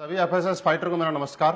सभी FSS fighter को मेरा नमस्कार।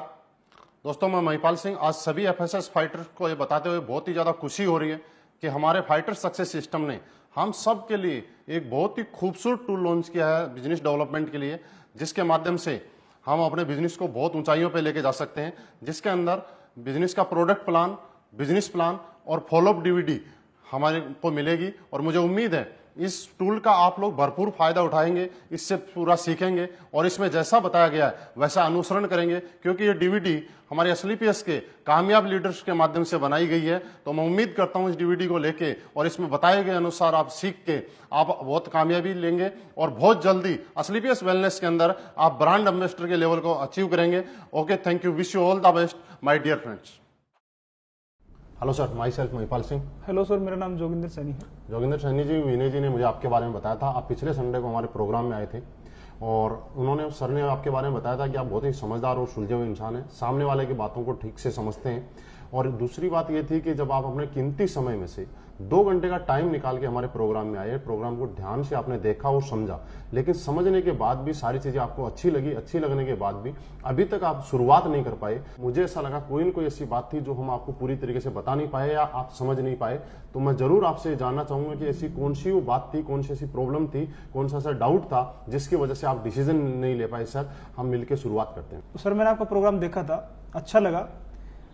दोस्तों, मैं महिपाल सिंह। आज सभी एफएसएस फाइटर को ये बताते हुए बहुत ही ज़्यादा खुशी हो रही है कि हमारे फाइटर सक्सेस सिस्टम ने हम सब के लिए एक बहुत ही खूबसूरत टूल लॉन्च किया है बिजनेस डेवलपमेंट के लिए, जिसके माध्यम से हम अपने बिजनेस को बहुत ऊंचाइयों पे लेके जा सकते हैं, जिसके अंदर बिजनेस का प्रोडक्ट प्लान, बिजनेस प्लान और फॉलोअप डीवीडी हमारे को मिलेगी। और मुझे उम्मीद है इस टूल का आप लोग भरपूर फायदा उठाएंगे, इससे पूरा सीखेंगे और इसमें जैसा बताया गया है वैसा अनुसरण करेंगे, क्योंकि ये डीवीडी हमारे एसएलपीएस के कामयाब लीडर्स के माध्यम से बनाई गई है। तो मैं उम्मीद करता हूं इस डीवीडी को लेके और इसमें बताए गए अनुसार आप सीख के आप बहुत कामयाबी लेंगे और बहुत जल्दी एसएलपीएस वेलनेस के अंदर आप ब्रांड एम्बेसडर के लेवल को अचीव करेंगे। Okay, thank you, wish you all the best my dear friends. Hello sir, myself Mahipal Singh. Hello sir, मेरा नाम जोगिंदर सैनी है। जोगिंदर सैनी जी, विनय जी ने मुझे आपके बारे में बताया था। आप पिछले संडे को हमारे प्रोग्राम में आए थे और सर ने आपके बारे में बताया था कि आप बहुत ही समझदार और सुलझे हुए इंसान हैं, सामने वाले की बातों को ठीक से समझते हैं। और दूसरी बात ये थी कि जब आप अपने कीमती समय में से 2 घंटे का टाइम निकाल के हमारे प्रोग्राम में आए, प्रोग्राम को ध्यान से आपने देखा और समझा, लेकिन समझने के बाद भी सारी चीजें आपको अच्छी लगी। अच्छी लगने के बाद भी अभी तक आप शुरुआत नहीं कर पाए। मुझे ऐसा लगा कोई न कोई ऐसी बात थी जो हम आपको पूरी तरीके से बता नहीं पाए या आप समझ नहीं पाए। तो मैं जरूर आपसे जानना चाहूंगा कि ऐसी कौन सी वो बात थी, कौन सी ऐसी प्रॉब्लम थी, कौन सा ऐसा डाउट था जिसकी वजह से आप डिसीजन नहीं ले पाए। सर, हम मिलकर शुरुआत करते हैं। तो सर, मैंने आपका प्रोग्राम देखा था, अच्छा लगा,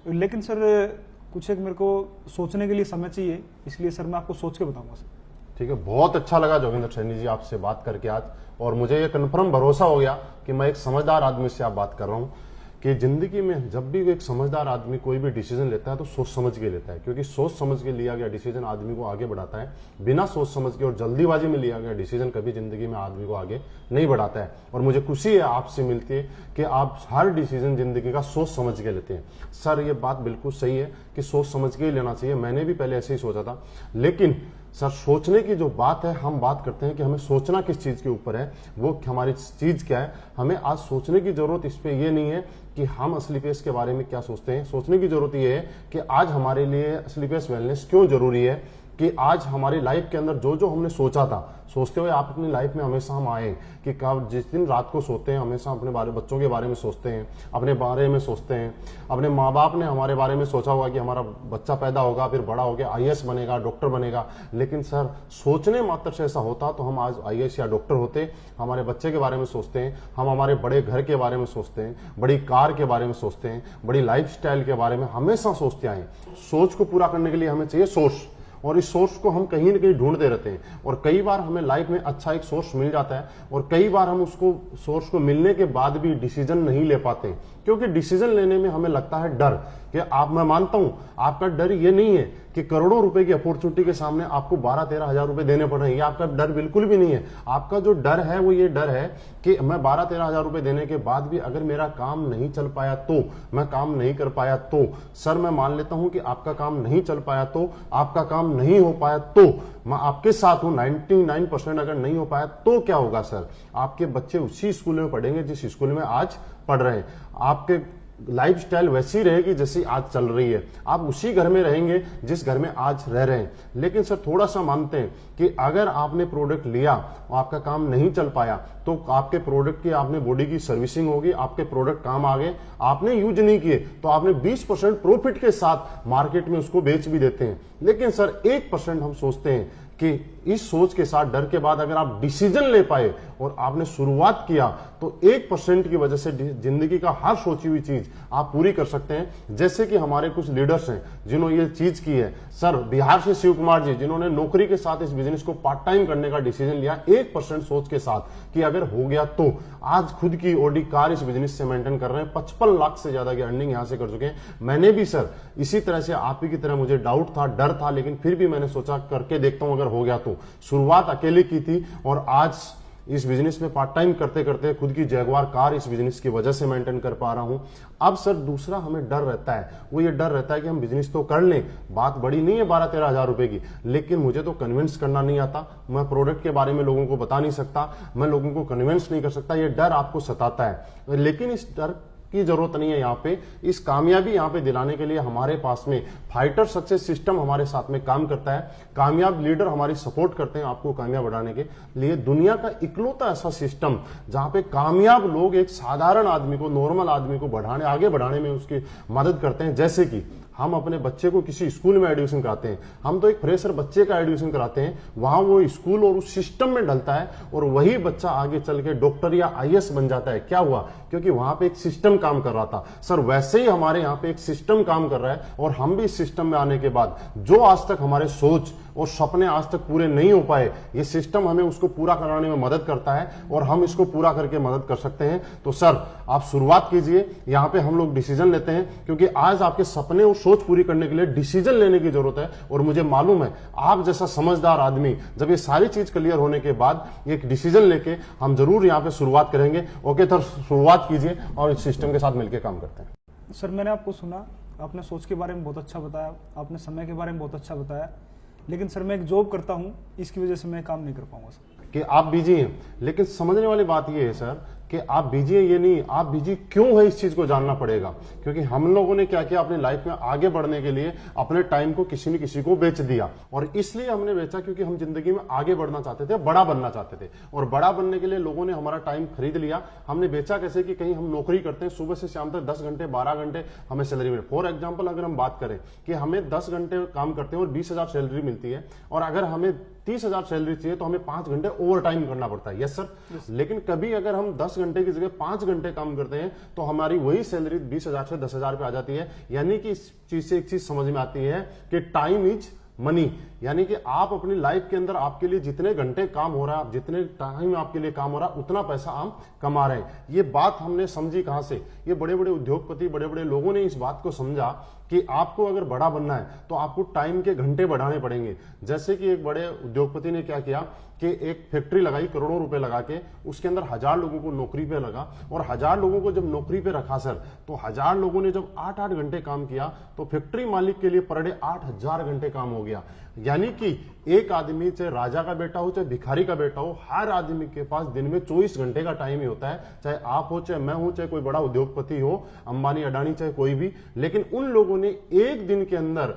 लेकिन सर कुछ एक मेरे को सोचने के लिए समय चाहिए, इसलिए सर मैं आपको सोच के बताऊंगा सर। ठीक है, बहुत अच्छा लगा जोगिंदर सैनी जी आपसे बात करके आज, और मुझे ये कन्फर्म भरोसा हो गया कि मैं एक समझदार आदमी से आप बात कर रहा हूं कि जिंदगी में जब भी एक समझदार आदमी कोई भी डिसीजन लेता है तो सोच समझ के लेता है, क्योंकि सोच समझ के लिया गया डिसीजन आदमी को आगे बढ़ाता है। बिना सोच समझ के और जल्दीबाजी में लिया गया डिसीजन कभी जिंदगी में आदमी को आगे नहीं बढ़ाता है। और मुझे खुशी है आपसे मिलती है कि आप हर डिसीजन जिंदगी का सोच समझ के लेते हैं। सर, ये बात बिल्कुल सही है कि सोच समझ के ही लेना चाहिए। मैंने भी पहले ऐसे ही सोचा था, लेकिन सर सोचने की जो बात है, हम बात करते हैं कि हमें सोचना किस चीज के ऊपर है, वो हमारी चीज क्या है। हमें आज सोचने की जरूरत इस पे ये नहीं है कि हम एसएलपीएस के बारे में क्या सोचते हैं। सोचने की जरूरत ये है कि आज हमारे लिए एसएलपीएस वेलनेस क्यों जरूरी है, कि आज हमारी लाइफ के अंदर जो जो हमने सोचा था, सोचते हुए आप अपनी लाइफ में हमेशा हम आए कि कब जिस दिन रात को सोते हैं हमेशा अपने बच्चों के बारे में सोचते हैं, अपने बारे में सोचते हैं। अपने माँ बाप ने हमारे बारे में सोचा होगा कि हमारा बच्चा पैदा होगा, फिर बड़ा होकर आईएएस बनेगा, डॉक्टर बनेगा। लेकिन सर, सोचने मात्र से ऐसा होता तो हम आज आईएएस या डॉक्टर होते। हमारे बच्चे के बारे में सोचते हैं, हम हमारे बड़े घर के बारे में सोचते हैं, बड़ी कार के बारे में सोचते हैं, बड़ी लाइफस्टाइल के बारे में हमेशा सोचते आए। सोच को पूरा करने के लिए हमें चाहिए सोर्स, और इस सोर्स को हम कहीं ना कहीं ढूंढते रहते हैं। और कई बार हमें लाइफ में अच्छा एक सोर्स मिल जाता है और कई बार हम उसको सोर्स को मिलने के बाद भी डिसीजन नहीं ले पाते, क्योंकि डिसीजन लेने में हमें लगता है डर। कि मैं मानता हूं आपका डर ये नहीं है कि करोड़ों रुपए की अपॉर्चुनिटी के सामने आपको 12-13 हजार रुपए देने पड़ रहे हैं, ये आपका डर बिल्कुल भी नहीं है। आपका जो डर है वो ये डर है कि मैं 12-13 हजार रुपए देने के बाद भी अगर मेरा काम नहीं चल पाया तो, मैं काम नहीं कर पाया तो। सर, मैं मान लेता हूं कि आपका काम नहीं चल पाया तो, आपका काम नहीं हो पाया तो, मैं आपके साथ हूं। 99% अगर नहीं हो पाया तो क्या होगा सर? आपके बच्चे उसी स्कूल में पढ़ेंगे जिस स्कूल में आज पढ़ रहे हैं। आपके लाइफस्टाइल वैसी रहेगी जैसी आज चल रही है। आप उसी घर में रहेंगे जिस घर में आज रह रहे हैं। लेकिन सर, थोड़ा सा मानते हैं कि अगर आपने प्रोडक्ट लिया और आपका काम नहीं चल पाया तो आपके प्रोडक्ट की आपने बॉडी की सर्विसिंग होगी, आपके प्रोडक्ट काम आ गए, आपने यूज नहीं किए तो आपने 20% प्रॉफिट के साथ मार्केट में उसको बेच भी देते हैं। लेकिन सर 1% हम सोचते हैं कि इस सोच के साथ, डर के बाद अगर आप डिसीजन ले पाए और आपने शुरुआत किया तो 1% की वजह से जिंदगी का हर सोची हुई चीज आप पूरी कर सकते हैं। जैसे कि हमारे कुछ लीडर्स हैं जिन्होंने ये चीज की है। सर, बिहार से शिव कुमार जी, जिन्होंने नौकरी के साथ इस बिजनेस को पार्ट टाइम करने का डिसीजन लिया 1% सोच के साथ कि अगर हो गया तो। आज खुद की ऑडी कार इस बिजनेस से मेंटेन कर रहे हैं, 55 लाख से ज्यादा की अर्निंग यहां से कर चुके हैं। मैंने भी सर इसी तरह से आप ही की तरह मुझे डाउट था, डर था, लेकिन फिर भी मैंने सोचा करके देखता हूं अगर हो गया तो। शुरुआत अकेले की थी और आज इस बिजनेस में पार्ट टाइम करते करते खुद की जैगवार कार इस बिजनेस की वजह से मेंटेन कर पा रहा हूं। अब सर, दूसरा हमें डर रहता है, वो ये डर रहता है कि हम बिजनेस तो कर लें, बात बड़ी नहीं है 12-13 हजार रुपए की, लेकिन मुझे तो कन्विंस करना नहीं आता, मैं प्रोडक्ट के बारे में लोगों को बता नहीं सकता, मैं लोगों को कन्विंस नहीं कर सकता। ये डर आपको सताता है। लेकिन इस डर की जरूरत नहीं है। यहाँ पे इस कामयाबी यहाँ पे दिलाने के लिए हमारे पास में फाइटर सक्सेस सिस्टम हमारे साथ में काम करता है। कामयाब लीडर हमारी सपोर्ट करते हैं आपको कामयाब बनाने के लिए। दुनिया का इकलौता ऐसा सिस्टम जहां पे कामयाब लोग एक साधारण आदमी को, नॉर्मल आदमी को बढ़ाने, आगे बढ़ाने में उसकी मदद करते हैं। जैसे कि हम अपने बच्चे को किसी स्कूल में एडमिशन कराते हैं, हम तो एक फ्रेशर बच्चे का एडमिशन कराते हैं, वहां वो स्कूल और उस सिस्टम में ढलता है और वही बच्चा आगे चल के डॉक्टर या आईएएस बन जाता है। क्या हुआ? क्योंकि वहां पे एक सिस्टम काम कर रहा था। सर वैसे ही हमारे यहाँ पे एक सिस्टम काम कर रहा है और हम भी इस सिस्टम में आने के बाद जो आज तक हमारे सोच और सपने आज तक पूरे नहीं हो पाए, ये सिस्टम हमें उसको पूरा कराने में मदद करता है और हम इसको पूरा करके मदद कर सकते हैं। तो सर आप शुरुआत कीजिए। यहाँ पे हम लोग डिसीजन लेते हैं क्योंकि आज आपके सपने और सोच पूरी करने के लिए डिसीजन लेने की जरूरत है। और मुझे मालूम है आप जैसा समझदार आदमी जब ये सारी चीज क्लियर होने के बाद एक डिसीजन लेके हम जरूर यहाँ पे शुरुआत करेंगे। ओके सर, शुरुआत कीजिए और इस सिस्टम के साथ मिलकर काम करते हैं। सर मैंने आपको सुना, आपने सोच के बारे में बहुत अच्छा बताया, आपने समय के बारे में बहुत अच्छा बताया, लेकिन सर मैं एक जॉब करता हूँ, इसकी वजह से मैं काम नहीं कर पाऊंगा सर। कि आप बिजी हैं, लेकिन समझने वाली बात यह है सर कि आप बिजी हैं ये नहीं, आप बिजी क्यों है इस चीज को जानना पड़ेगा। क्योंकि हम लोगों ने क्या किया, अपनी लाइफ में आगे बढ़ने के लिए अपने टाइम को किसी न किसी को बेच दिया। और इसलिए हमने बेचा क्योंकि हम जिंदगी में आगे बढ़ना चाहते थे, बड़ा बनना चाहते थे। और बड़ा बनने के लिए लोगों ने हमारा टाइम खरीद लिया। हमने बेचा कैसे कि कहीं हम नौकरी करते हैं, सुबह से शाम तक 10 घंटे 12 घंटे हमें सैलरी मिले। फॉर एग्जाम्पल अगर हम बात करें कि हमें 10 घंटे काम करते हैं और 20,000 सैलरी मिलती है, और अगर हमें 30,000 सैलरी चाहिए तो हमें 5 घंटे ओवर टाइम करना पड़ता है। Yes sir. लेकिन कभी अगर हम 10 घंटे की जगह 5 घंटे काम करते हैं तो हमारी वही सैलरी 20,000 से 10,000 पे आ जाती है। यानी कि इस चीज से एक चीज समझ में आती है कि टाइम इज मनी। यानी कि आप अपनी लाइफ के अंदर आपके लिए जितने घंटे काम हो रहा है, जितने टाइम आपके लिए काम हो रहा है, उतना पैसा आप कमा रहे हैं। ये बात हमने समझी कहां से? ये बड़े बड़े उद्योगपति, बड़े बड़े लोगों ने इस बात को समझा कि आपको अगर बड़ा बनना है तो आपको टाइम के घंटे बढ़ाने पड़ेंगे। जैसे कि एक बड़े उद्योगपति ने क्या किया कि एक फैक्ट्री लगाई, करोड़ों रुपए लगा के, उसके अंदर 1000 लोगों को नौकरी पे लगा। और 1000 लोगों को जब नौकरी पे रखा सर, तो 1000 लोगों ने जब 8-8 घंटे काम किया तो फैक्ट्री मालिक के लिए पर डे 8000 घंटे काम हो गया। यानी कि एक आदमी, चाहे राजा का बेटा हो चाहे भिखारी का बेटा हो, हर आदमी के पास दिन में 24 घंटे का टाइम ही होता है। चाहे आप हो, चाहे मैं हूं, चाहे कोई बड़ा उद्योगपति हो, अंबानी अडानी, चाहे कोई भी। लेकिन उन लोगों ने एक दिन के अंदर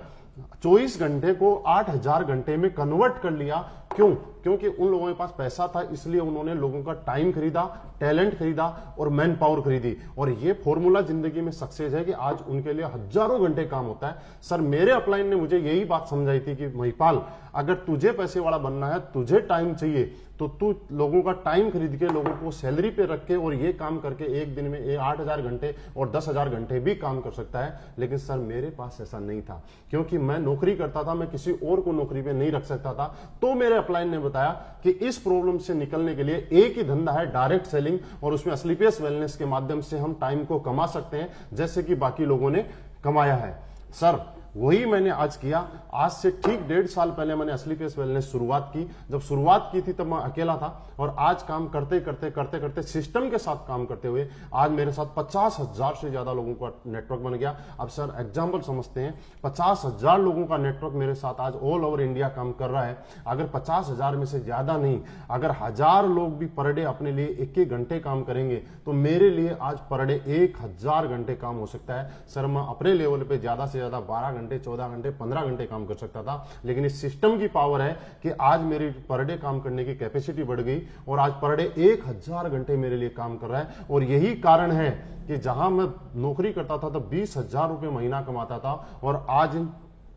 24 घंटे को 8000 घंटे में कन्वर्ट कर लिया। क्यों? क्योंकि उन लोगों के पास पैसा था, इसलिए उन्होंने लोगों का टाइम खरीदा, टैलेंट खरीदा और मैन पावर खरीदी। और ये फॉर्मूला जिंदगी में सक्सेस है कि आज उनके लिए हजारों घंटे काम होता है। सर मेरे अपलाइन ने मुझे यही बात समझाई थी कि महिपाल, अगर तुझे पैसे वाला बनना है, तुझे टाइम चाहिए, तो तू लोगों का टाइम खरीद के, लोगों को सैलरी पे रख के और ये काम करके एक दिन में 8000 घंटे और 10,000 घंटे भी काम कर सकता है। लेकिन सर मेरे पास ऐसा नहीं था, क्योंकि मैं नौकरी करता था, मैं किसी और को नौकरी पे नहीं रख सकता था। तो मेरे अपलाइन ने बताया कि इस प्रॉब्लम से निकलने के लिए एक ही धंधा है, डायरेक्ट सेलिंग, और उसमें असलीपियस वेलनेस के माध्यम से हम टाइम को कमा सकते हैं जैसे कि बाकी लोगों ने कमाया है। सर वही मैंने आज किया। आज से ठीक 1.5 साल पहले मैंने असलीपियस वेलनेस शुरुआत की। जब शुरुआत की थी तब मैं अकेला था, और आज काम करते करते करते करते सिस्टम के साथ काम करते हुए आज मेरे साथ 50,000 से ज्यादा लोगों का नेटवर्क बन गया। अब सर एग्जाम्पल समझते हैं, 50,000 लोगों का नेटवर्क मेरे साथ आज ऑल ओवर इंडिया काम कर रहा है। अगर 50,000 में से ज्यादा नहीं, अगर 1000 लोग भी पर डे अपने लिए 1-1 घंटे काम करेंगे तो मेरे लिए आज पर डे 1000 घंटे काम हो सकता है। सर मैं अपने लेवल पे ज्यादा से ज्यादा 12 घंटे, 14 घंटे, 15 घंटे काम कर सकता था। लेकिन इस सिस्टम की पावर है कि आज मेरी पर डे काम करने की कैपेसिटी बढ़ गई और आज पर डे 1000 घंटे मेरे लिए काम कर रहा है। और यही कारण है कि जहां मैं नौकरी करता था तो 20,000 रुपए महीना कमाता था, और आज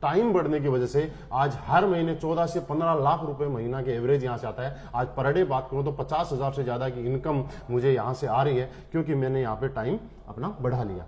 टाइम बढ़ने की वजह से आज हर महीने 14 से 15 लाख रुपए महीना के एवरेज यहां से आता है। आज पर डे बात करूं तो 50,000 से ज्यादा की इनकम मुझे यहां से आ रही है, क्योंकि मैंने यहां पे टाइम अपना बढ़ा लिया।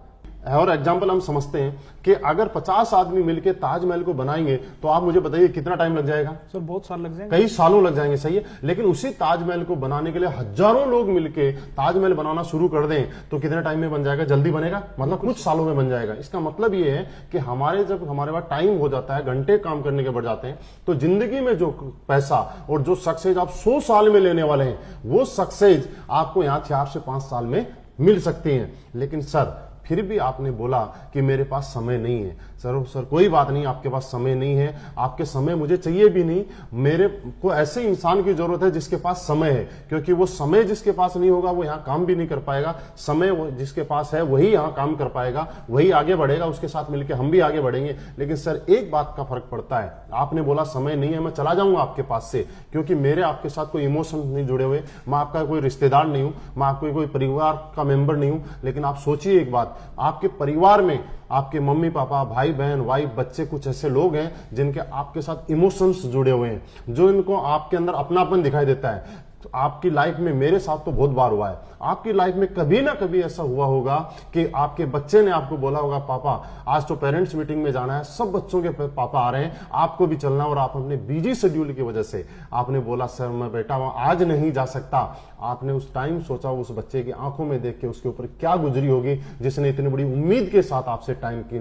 और एग्जाम्पल हम समझते हैं कि अगर 50 आदमी मिलकर ताजमहल को बनाएंगे तो आप मुझे बताइए कितना टाइम लग जाएगा? सर बहुत साल लग जाएंगे, कई सालों लग जाएंगे, सही है। लेकिन उसी ताजमहल को बनाने के लिए हजारों लोग मिलकर ताजमहल बनाना शुरू कर दें तो कितने टाइम में बन जाएगा? जल्दी बनेगा, मतलब कुछ सालों में बन जाएगा। इसका मतलब ये है कि जब हमारे पास टाइम हो जाता है, घंटे काम करने के बढ़ जाते हैं, तो जिंदगी में जो पैसा और जो सक्सेस आप 100 साल में लेने वाले हैं, वो सक्सेस आपको यहां 4 से 5 साल में मिल सकती है। लेकिन सर फिर भी आपने बोला कि मेरे पास समय नहीं है। सर कोई बात नहीं, आपके पास समय नहीं है, आपके समय मुझे चाहिए भी नहीं, मेरे को ऐसे इंसान की जरूरत है जिसके पास समय है, क्योंकि वो समय जिसके पास नहीं होगा वो यहाँ काम भी नहीं कर पाएगा, समय जिसके पास है वही यहाँ काम कर पाएगा, वही आगे बढ़ेगा, उसके साथ मिलकर हम भी आगे बढ़ेंगे। लेकिन सर एक बात का फर्क पड़ता है, आपने बोला समय नहीं है, मैं चला जाऊंगा आपके पास से, क्योंकि मेरे आपके साथ कोई इमोशन नहीं जुड़े हुए, मैं आपका कोई रिश्तेदार नहीं हूं, मैं आपको कोई परिवार का मेंबर नहीं हूं। लेकिन आप सोचिए एक बात, आपके परिवार में आपके मम्मी पापा, भाई बहन, वाइफ, बच्चे, कुछ ऐसे लोग हैं जिनके आपके साथ इमोशंस जुड़े हुए हैं, जो इनको आपके अंदर अपनापन दिखाई देता है। तो आपकी लाइफ में, मेरे साथ तो बहुत बार हुआ है, आपकी लाइफ में कभी ना कभी ऐसा हुआ होगा कि आपके बच्चे ने आपको बोला होगा, पापा आज तो पेरेंट्स मीटिंग में जाना है, सब बच्चों के पापा आ रहे हैं, आपको भी चलना, और आप अपने बिजी शेड्यूल की वजह से आपने बोला सर मैं बेटा आज नहीं जा सकता। आपने उस टाइम सोचा उस बच्चे की आंखों में देख के उसके ऊपर क्या गुजरी होगी जिसने इतनी बड़ी उम्मीद के साथ आपसे टाइम की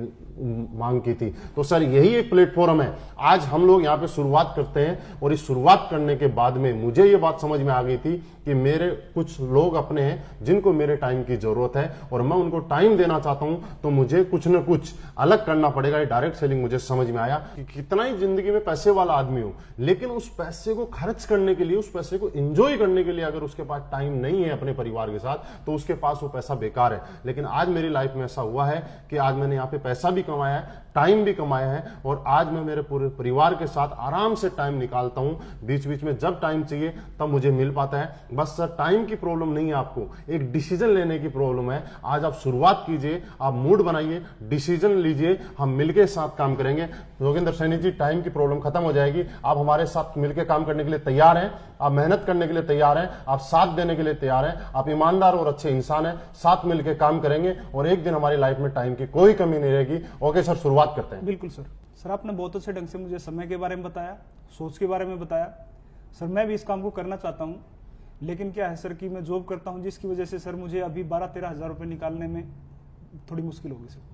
मांग की थी। तो सर यही एक प्लेटफॉर्म है, आज हम लोग यहाँ पे शुरुआत करते हैं, और इस शुरुआत करने के बाद में मुझे ये बात समझ में आ गई थी कि मेरे कुछ लोग अपने हैं जिनको मेरे टाइम की जरूरत है, और मैं उनको टाइम देना चाहता हूं, तो मुझे कुछ न कुछ अलग करना पड़ेगा। ये डायरेक्ट सेलिंग मुझे समझ में आया कि कितना ही जिंदगी में पैसे वाला आदमी हो, लेकिन उस पैसे को खर्च करने के लिए, उस पैसे को एंजॉय करने के लिए अगर उसके पास टाइम नहीं है अपने परिवार के साथ, तो उसके पास वो पैसा बेकार है। लेकिन आज मेरी लाइफ में ऐसा हुआ है कि आज मैंने यहाँ पे पैसा भी कमाया है, टाइम भी कमाया है, और आज मैं मेरे पूरे परिवार के साथ आराम से टाइम निकालता हूं। बीच बीच में जब टाइम चाहिए तब मुझे मिल पाता है। बस सर टाइम की प्रॉब्लम नहीं है, आपको एक डिसीजन लेने की प्रॉब्लम है। आज आप शुरुआत कीजिए, आप मूड बनाइए, डिसीजन लीजिए, हम मिलके साथ काम करेंगे। योगेंद्र सैनी जी, टाइम की प्रॉब्लम खत्म हो जाएगी। आप हमारे साथ मिलकर काम करने के लिए तैयार हैं, आप मेहनत करने के लिए तैयार हैं, आप साथ देने के लिए तैयार हैं, आप ईमानदार और अच्छे इंसान हैं, साथ मिलकर काम करेंगे और एक दिन हमारी लाइफ में टाइम की कोई कमी नहीं रहेगी। ओके सर, शुरुआत करते हैं। बिल्कुल सर। सर आपने बहुत अच्छे ढंग से मुझे समय के बारे में बताया, सोच के बारे में बताया। सर मैं भी इस काम को करना चाहता हूँ, लेकिन क्या है सर कि मैं जॉब करता हूँ, जिसकी वजह से सर मुझे अभी 12-13 हज़ार रुपये निकालने में थोड़ी मुश्किल होगी सर।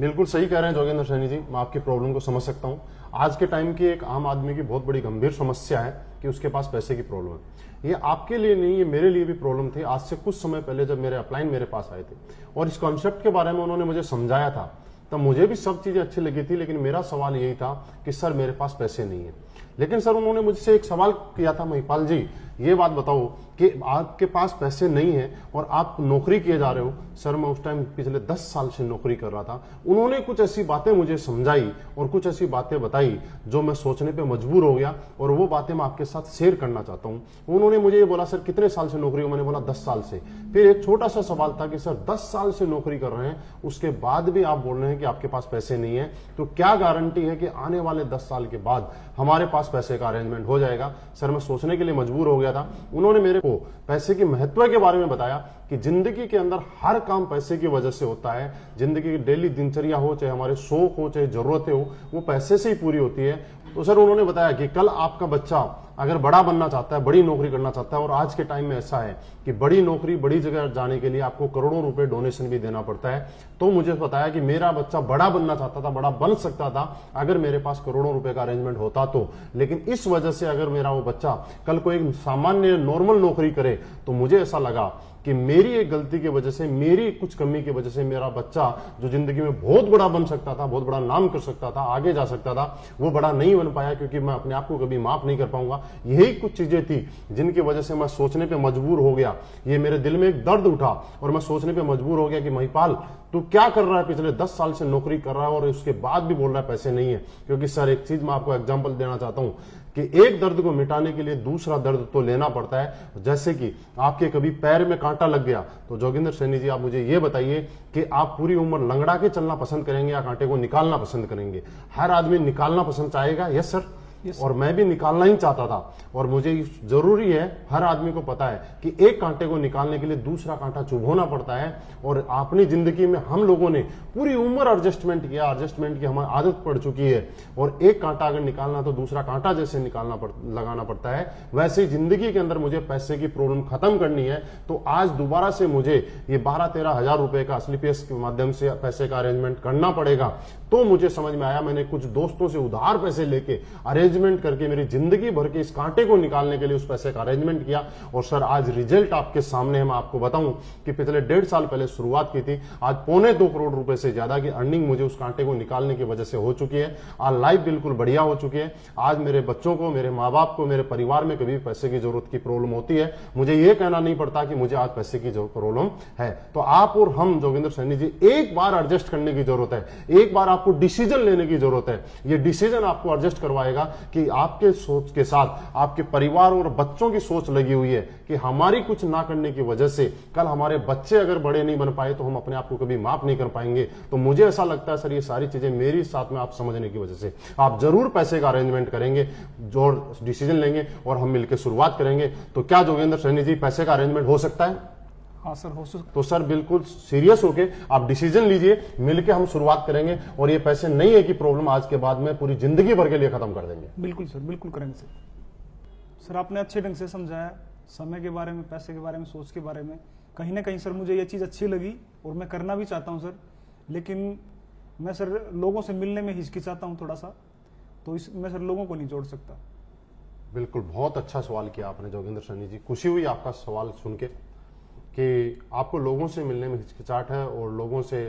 बिल्कुल सही कह रहे हैं जोगेंद्र सैनी जी, मैं आपकी प्रॉब्लम को समझ सकता हूं। आज के टाइम की एक आम आदमी की बहुत बड़ी गंभीर समस्या है कि उसके पास पैसे की प्रॉब्लम है। ये आपके लिए नहीं, ये मेरे लिए भी प्रॉब्लम थी। आज से कुछ समय पहले जब मेरे अपलाइन मेरे पास आए थे और इस कॉन्सेप्ट के बारे में उन्होंने मुझे समझाया था, तब मुझे भी सब चीजें अच्छी लगी थी, लेकिन मेरा सवाल यही था कि सर मेरे पास पैसे नहीं है। लेकिन सर उन्होंने मुझसे एक सवाल किया था, महिपाल जी ये बात बताओ कि आपके पास पैसे नहीं है और आप नौकरी किए जा रहे हो। सर मैं उस टाइम पिछले 10 साल से नौकरी कर रहा था। उन्होंने कुछ ऐसी बातें मुझे समझाई और कुछ ऐसी बातें बताई जो मैं सोचने पे मजबूर हो गया, और वो बातें मैं आपके साथ शेयर करना चाहता हूं। उन्होंने मुझे ये बोला, सर कितने साल से नौकरी हो? मैंने बोला 10 साल से। फिर एक छोटा सा सवाल था कि सर 10 साल से नौकरी कर रहे हैं, उसके बाद भी आप बोल रहे हैं कि आपके पास पैसे नहीं है, तो क्या गारंटी है कि आने वाले 10 साल के बाद हमारे पास पैसे का अरेंजमेंट हो जाएगा? सर मैं सोचने के लिए मजबूर हो गया था। उन्होंने मेरे को पैसे के महत्व के बारे में बताया कि जिंदगी के अंदर हर काम पैसे की वजह से होता है। जिंदगी की डेली दिनचर्या हो, चाहे हमारे शौक हो, चाहे जरूरतें हो, वो पैसे से ही पूरी होती है। तो सर उन्होंने बताया कि कल आपका बच्चा अगर बड़ा बनना चाहता है, बड़ी नौकरी करना चाहता है, और आज के टाइम में ऐसा है कि बड़ी नौकरी, बड़ी जगह जाने के लिए आपको करोड़ों रुपए डोनेशन भी देना पड़ता है। तो मुझे बताया कि मेरा बच्चा बड़ा बनना चाहता था, बड़ा बन सकता था अगर मेरे पास करोड़ों रुपए का अरेंजमेंट होता तो। लेकिन इस वजह से अगर मेरा वो बच्चा कल को एक सामान्य नॉर्मल नौकरी करे, तो मुझे ऐसा लगा कि मेरी एक गलती की वजह से, मेरी कुछ कमी की वजह से मेरा बच्चा जो जिंदगी में बहुत बड़ा बन सकता था, बहुत बड़ा नाम कर सकता था, आगे जा सकता था, वो बड़ा नहीं बन पाया, क्योंकि मैं अपने आप को कभी माफ नहीं कर पाऊंगा। यही कुछ चीजें थी जिनकी वजह से मैं सोचने पे मजबूर हो गया। ये मेरे दिल में एक दर्द उठा और मैं सोचने पे मजबूर हो गया कि महिपाल तू क्या कर रहा है? पिछले 10 साल से नौकरी कर रहा है और उसके बाद भी बोल रहा है पैसे नहीं है। क्योंकि सर एक चीज मैं आपको एग्जांपल देना चाहता हूं कि एक दर्द को मिटाने के लिए दूसरा दर्द तो लेना पड़ता है। जैसे कि आपके कभी पैर में कांटा लग गया, तो जोगिंदर सैनी जी आप मुझे ये बताइए कि आप पूरी उम्र लंगड़ा के चलना पसंद करेंगे या कांटे को निकालना पसंद करेंगे? हर आदमी निकालना पसंद चाहेगा। यस सर, और मैं भी निकालना ही चाहता था। और मुझे जरूरी है, हर आदमी को पता है कि एक कांटे को निकालने के लिए दूसरा कांटा चुभोना पड़ता है। और अपनी जिंदगी में हम लोगों ने पूरी उम्र एडजस्टमेंट किया, एडजस्टमेंट की हमारी आदत पड़ चुकी है। और एक कांटा अगर निकालना तो दूसरा कांटा जैसे लगाना पड़ता है, वैसे ही जिंदगी के अंदर मुझे पैसे की प्रॉब्लम खत्म करनी है। तो आज दोबारा से मुझे ये 12-13 हजार रुपए का स्लीपियस के माध्यम से पैसे का अरेंजमेंट करना पड़ेगा। तो मुझे समझ में आया, मैंने कुछ दोस्तों से उधार पैसे लेके अरेंज अरेंजमेंट करके मेरी जिंदगी भर के इस कांटे को निकालने के लिए उस पैसे का अरेंजमेंट किया। और सर आज रिजल्ट आपके सामने है। मैं आपको बताऊं कि पिछले 1.5 साल पहले शुरुआत की थी, आज 2.25 करोड़ रुपए से ज्यादा की अर्निंग मुझे उस कांटे को निकालने की वजह से हो चुकी है। आज लाइफ बिल्कुल बढ़िया हो चुकी है। आज मेरे बच्चों को, मेरे माँ बाप को, मेरे परिवार में कभी पैसे की जरूरत की प्रॉब्लम होती है, मुझे ये कहना नहीं पड़ता कि मुझे आज पैसे की जो प्रॉब्लम है। तो आप और हम जोगिंदर सैनी जी, एक बार एडजस्ट करने की जरूरत है, एक बार आपको डिसीजन लेने की जरूरत है। ये डिसीजन आपको एडजस्ट करवाएगा कि आपके सोच के साथ आपके परिवार और बच्चों की सोच लगी हुई है कि हमारी कुछ ना करने की वजह से कल हमारे बच्चे अगर बड़े नहीं बन पाए तो हम अपने आप को कभी माफ नहीं कर पाएंगे। तो मुझे ऐसा लगता है सर, ये सारी चीजें मेरी साथ में आप समझने की वजह से आप जरूर पैसे का अरेंजमेंट करेंगे, जो डिसीजन लेंगे और हम मिलकर शुरुआत करेंगे। तो क्या जोगिंदर सैनी जी पैसे का अरेंजमेंट हो सकता है? हाँ सर, हो सकता। तो सर बिल्कुल सीरियस होके आप डिसीजन लीजिए, मिलके हम शुरुआत करेंगे। और ये पैसे नहीं है कि प्रॉब्लम आज के बाद में पूरी जिंदगी भर के लिए खत्म कर देंगे। बिल्कुल सर, बिल्कुल करेंगे सर। आपने अच्छे ढंग से समझाया, समय के बारे में, पैसे के बारे में, सोच के बारे में। कहीं ना कहीं सर मुझे ये चीज़ अच्छी लगी और मैं करना भी चाहता हूँ सर। लेकिन मैं सर लोगों से मिलने में हिचकिचाता हूँ थोड़ा सा, तो मैं सर लोगों को नहीं जोड़ सकता। बिल्कुल, बहुत अच्छा सवाल किया आपने जोगिंदर सैनी जी। खुशी हुई आपका सवाल सुन के कि आपको लोगों से मिलने में हिचकिचाहट है और लोगों से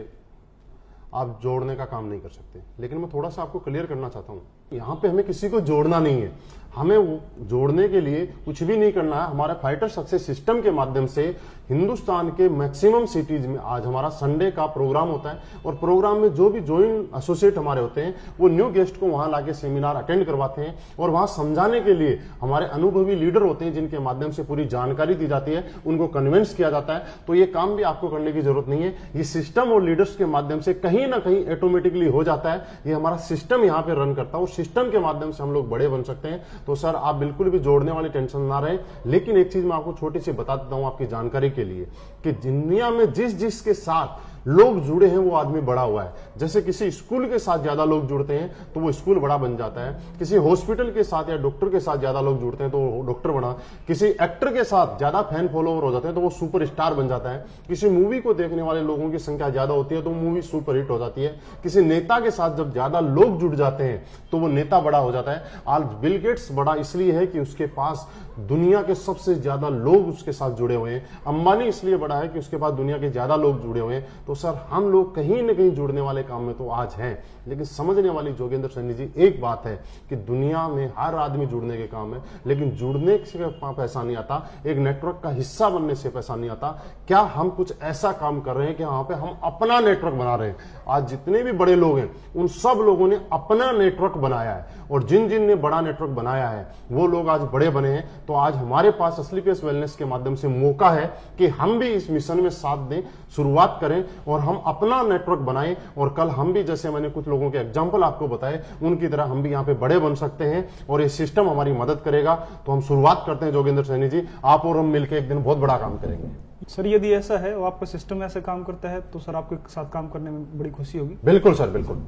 आप जोड़ने का काम नहीं कर सकते। लेकिन मैं थोड़ा सा आपको क्लियर करना चाहता हूँ, यहाँ पे हमें किसी को जोड़ना नहीं है, हमें वो जोड़ने के लिए कुछ भी नहीं करना है। हमारे फाइटर सक्सेस सिस्टम के माध्यम से हिंदुस्तान के मैक्सिमम सिटीज में आज हमारा संडे का प्रोग्राम होता है और प्रोग्राम में जो भी ज्वाइन एसोसिएट हमारे होते हैं वो न्यू गेस्ट को वहां लाके सेमिनार अटेंड करवाते हैं और वहां समझाने के लिए हमारे अनुभवी लीडर होते हैं जिनके माध्यम से पूरी जानकारी दी जाती है, उनको कन्विंस किया जाता है। तो ये काम भी आपको करने की जरूरत नहीं है, ये सिस्टम और लीडर्स के माध्यम से कहीं ना कहीं ऑटोमेटिकली हो जाता है। ये हमारा सिस्टम यहाँ पे रन करता है और सिस्टम के माध्यम से हम लोग बड़े बन सकते हैं। तो सर आप बिल्कुल भी जोड़ने वाली टेंशन ना रहे। लेकिन एक चीज मैं आपको छोटी सी बता देता हूं आपकी जानकारी के लिए कि दुनिया में जिस के साथ लोग जुड़े हैं वो आदमी बड़ा हुआ है। जैसे किसी स्कूल के साथ ज्यादा लोग जुड़ते हैं तो वो स्कूल बड़ा बन जाता है, किसी हॉस्पिटल के साथ या डॉक्टर के साथ ज्यादा लोग जुड़ते हैं तो वो डॉक्टर बना, किसी एक्टर के साथ ज्यादा फैन फॉलोवर हो जाते हैं तो वो सुपर स्टार बन जाता है, किसी मूवी को देखने वाले लोगों की संख्या ज्यादा होती है तो मूवी सुपर हिट हो जाती है, किसी नेता के साथ जब ज्यादा लोग जुड़ जाते हैं तो वो नेता बड़ा हो जाता है। आज बिल गेट्स बड़ा इसलिए है कि उसके पास दुनिया के सबसे ज्यादा लोग उसके साथ जुड़े हुए हैं। अंबानी इसलिए बड़ा है कि उसके पास दुनिया के ज्यादा लोग जुड़े हुए हैं। तो सर हम लोग कहीं न कहीं जुड़ने वाले काम में तो आज हैं, लेकिन समझने वाली जोगिंदर सैनी जी एक बात है कि दुनिया में हर आदमी जुड़ने के काम है, लेकिन जुड़ने से पैसा नहीं आता, एक नेटवर्क का हिस्सा बनने से पैसा नहीं आता। क्या हम कुछ ऐसा काम कर रहे हैं कि वहां पे हम अपना नेटवर्क बना रहे हैं? आज जितने भी बड़े लोग हैं उन सब लोगों ने अपना नेटवर्क बनाया है और जिन जिन ने बड़ा नेटवर्क बनाया है वो लोग आज बड़े बने हैं। तो आज हमारे पास असली पेस वेलनेस के माध्यम से मौका है कि हम भी इस मिशन में साथ दें, शुरुआत करें और हम अपना नेटवर्क बनाएं और कल हम भी, जैसे मैंने कुछ लोगों के एग्जांपल आपको बताए, उनकी तरह हम भी यहाँ पे बड़े बन सकते हैं और ये सिस्टम हमारी मदद करेगा। तो हम शुरुआत करते हैं जोगिंदर सैनी जी, आप और हम मिलकर एक दिन बहुत बड़ा काम करेंगे। सर यदि ऐसा है और आपका सिस्टम ऐसे काम करता है तो सर आपके साथ काम करने में बड़ी खुशी होगी। बिल्कुल सर, बिल्कुल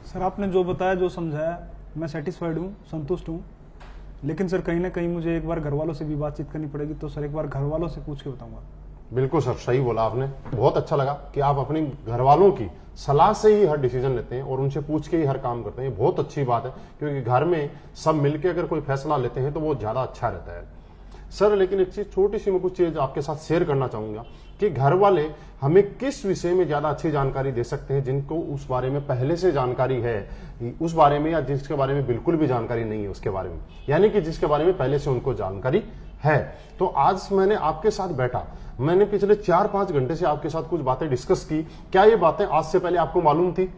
सर। आपने जो बताया, जो समझाया, मैं सेटिस्फाइड हूँ, संतुष्ट हूँ। लेकिन सर कहीं ना कहीं मुझे एक बार घर वालों से भी बातचीत करनी पड़ेगी, तो सर एक बार घर वालों से पूछ के बताऊंगा। बिल्कुल सर, सही बोला आपने। बहुत अच्छा लगा कि आप अपनी घर वालों की सलाह से ही हर डिसीजन लेते हैं और उनसे पूछ के ही हर काम करते हैं। बहुत अच्छी बात है, क्योंकि घर में सब मिलकर अगर कोई फैसला लेते हैं तो वो ज्यादा अच्छा रहता है सर। लेकिन एक चीज, छोटी सी मैं कुछ चीज आपके साथ शेयर करना चाहूंगा कि घर वाले हमें किस विषय में ज्यादा अच्छी जानकारी दे सकते हैं, जिनको उस बारे में पहले से जानकारी है उस बारे में, या जिसके बारे में बिल्कुल भी जानकारी नहीं है उसके बारे में, यानी कि जिसके बारे में पहले से उनको जानकारी है। तो आज मैंने आपके साथ बैठा, मैंने पिछले 4-5 घंटे से आपके साथ कुछ बातें डिस्कस की। क्या ये बातें आज से पहले आपको मालूम थी?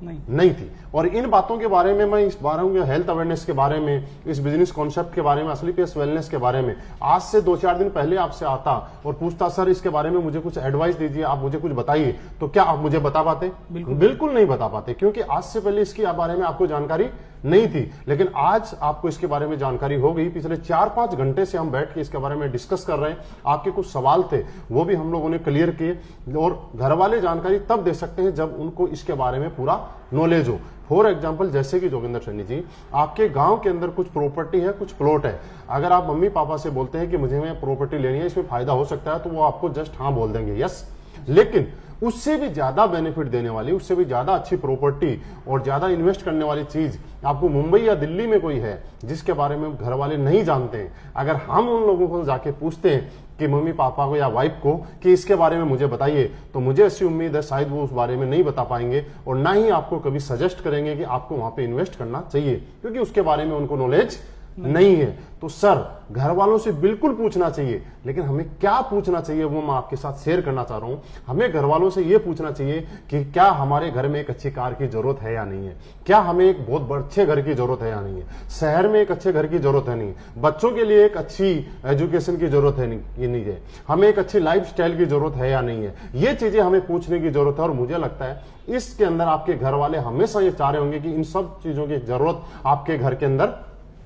नहीं थी। और इन बातों के बारे में, मैं इस बारे में हेल्थ अवेयरनेस के बारे में, इस बिजनेस कॉन्सेप्ट के बारे में, असली पेस वेलनेस के बारे में आज से 2-4 दिन पहले आपसे आता और पूछता सर इसके बारे में मुझे कुछ एडवाइस दीजिए, आप मुझे कुछ बताइए, तो क्या आप मुझे बता पाते? बिल्कुल नहीं बता पाते, क्योंकि आज से पहले इसके बारे में आपको जानकारी नहीं थी। लेकिन आज आपको इसके बारे में जानकारी हो गई। पिछले 4-5 घंटे से हम बैठ के इसके बारे में डिस्कस कर रहे हैं। आपके कुछ सवाल थे वो भी हम लोगों ने क्लियर किए। और घर वाले जानकारी तब दे सकते हैं जब उनको इसके बारे में पूरा नॉलेज हो। फॉर एग्जाम्पल, जैसे कि जोगिंदर सैनी जी, आपके गांव के अंदर कुछ प्रॉपर्टी है, कुछ प्लॉट है। अगर आप मम्मी पापा से बोलते हैं कि मुझे प्रॉपर्टी लेनी है, इसमें फायदा हो सकता है, तो वो आपको जस्ट हाँ बोल देंगे, यस। लेकिन उससे भी ज्यादा बेनिफिट देने वाली, उससे भी ज्यादा अच्छी प्रॉपर्टी और ज्यादा इन्वेस्ट करने वाली चीज आपको मुंबई या दिल्ली में कोई है जिसके बारे में घर वाले नहीं जानते हैं। अगर हम उन लोगों को जाके पूछते हैं कि मम्मी पापा को या वाइफ को कि इसके बारे में मुझे बताइए, तो मुझे ऐसी उम्मीद है शायद वो उस बारे में नहीं बता पाएंगे और ना ही आपको कभी सजेस्ट करेंगे कि आपको वहां पे इन्वेस्ट करना चाहिए, क्योंकि उसके बारे में उनको नॉलेज नहीं है। तो सर, घर वालों से बिल्कुल पूछना चाहिए, लेकिन हमें क्या पूछना चाहिए वो मैं आपके साथ शेयर करना चाह रहा हूं। हमें घर वालों से यह पूछना चाहिए कि क्या हमारे घर में एक अच्छी कार की जरूरत है या नहीं है, क्या हमें एक बहुत अच्छे घर की जरूरत है या नहीं है, शहर में एक अच्छे घर की जरूरत है नहीं, बच्चों के लिए एक अच्छी एजुकेशन की जरूरत है नहीं है, हमें एक अच्छी लाइफ स्टाइल की जरूरत है या नहीं है। ये चीजें हमें पूछने की जरूरत है और मुझे लगता है इसके अंदर आपके घर वाले हमेशा ये चाह रहे होंगे कि इन सब चीजों की जरूरत आपके घर के अंदर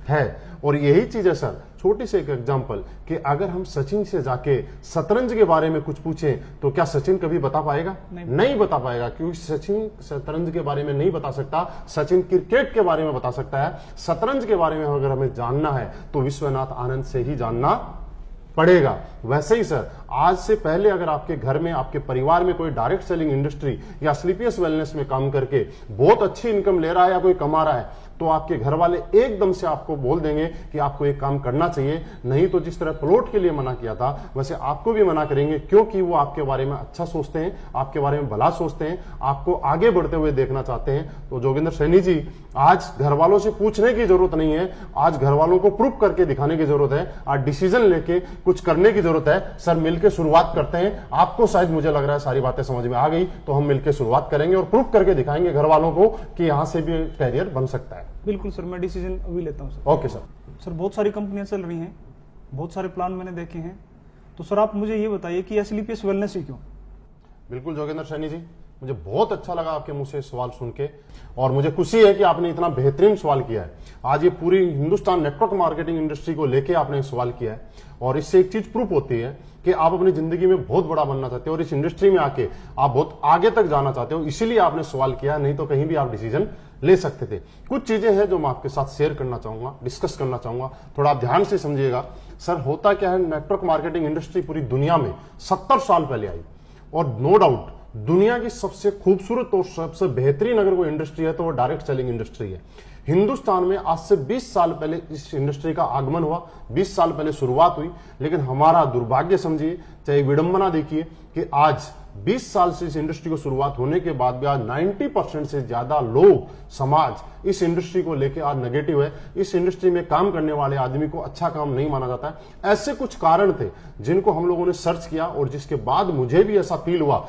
है। और यही चीज है सर, छोटी सी एक एग्जांपल कि अगर हम सचिन से जाके शतरंज के बारे में कुछ पूछें तो क्या सचिन कभी बता पाएगा? नहीं बता पाएगा, क्योंकि सचिन शतरंज के बारे में नहीं बता सकता, सचिन क्रिकेट के बारे में बता सकता है। शतरंज के बारे में अगर हमें जानना है तो विश्वनाथ आनंद से ही जानना पड़ेगा। वैसे ही सर, आज से पहले अगर आपके घर में, आपके परिवार में कोई डायरेक्ट सेलिंग इंडस्ट्री या स्लीपियस वेलनेस में काम करके बहुत अच्छी इनकम ले रहा है या कोई कमा रहा है, तो आपके घर वाले एकदम से आपको बोल देंगे कि आपको एक काम करना चाहिए। नहीं तो जिस तरह प्लॉट के लिए मना किया था वैसे आपको भी मना करेंगे, क्योंकि वो आपके बारे में अच्छा सोचते हैं, आपके बारे में भला सोचते हैं, आपको आगे बढ़ते हुए देखना चाहते हैं। तो जोगिंदर सैनी जी, आज घर वालों से पूछने की जरूरत नहीं है, आज घर वालों को प्रूफ करके दिखाने की जरूरत है, आज डिसीजन लेके कुछ करने की जरूरत है। सर, मिलकर शुरुआत करते हैं। आपको शायद मुझे लग रहा है सारी बातें समझ में आ गई, तो हम मिलकर शुरुआत करेंगे और प्रूफ करके दिखाएंगे घर वालों को कि यहां से भी कैरियर बन सकता है। बिल्कुल सर, मैं डिसीजन अभी लेता हूँ सर। Okay sir. सर, बहुत सारी कंपनियां चल रही हैं, बहुत सारे प्लान मैंने देखे हैं, तो सर आप मुझे ये बताइए कि स्लीपियस वेलनेस ही क्यों? बिल्कुल जोगिंदर सैनी जी, मुझे बहुत अच्छा लगा आपके मुंह से सवाल सुन के, और मुझे खुशी है कि आपने इतना बेहतरीन सवाल किया है। आज ये पूरी हिंदुस्तान नेटवर्क मार्केटिंग इंडस्ट्री को लेके आपने सवाल किया है, और इससे एक चीज प्रूफ होती है कि आप अपनी जिंदगी में बहुत बड़ा बनना चाहते हो और इस इंडस्ट्री में आके आप बहुत आगे तक जाना चाहते हो, इसीलिए आपने सवाल किया, नहीं तो कहीं भी आप डिसीजन ले सकते थे। कुछ चीजें हैं जो मैं आपके साथ शेयर करना चाहूंगा, डिस्कस करना चाहूंगा, थोड़ा आप ध्यान से समझिएगा। सर, होता क्या है, नेटवर्क मार्केटिंग इंडस्ट्री पूरी दुनिया में 70 साल पहले आई, और नो डाउट दुनिया की सबसे खूबसूरत और सबसे बेहतरीन अगर कोई इंडस्ट्री है तो वो डायरेक्ट सेलिंग इंडस्ट्री है। हिंदुस्तान में आज से 20 साल पहले इस इंडस्ट्री का आगमन हुआ, 20 साल पहले शुरुआत हुई, लेकिन हमारा दुर्भाग्य समझिए, चाहे विडंबना देखिए कि आज 20 साल से इस इंडस्ट्री को शुरुआत होने के बाद भी आज 90% से ज्यादा लोग, समाज इस इंडस्ट्री को लेकर आज नेगेटिव है। इस इंडस्ट्री में काम करने वाले आदमी को अच्छा काम नहीं माना जाता है। ऐसे कुछ कारण थे जिनको हम लोगों ने सर्च किया और जिसके बाद मुझे भी ऐसा फील हुआ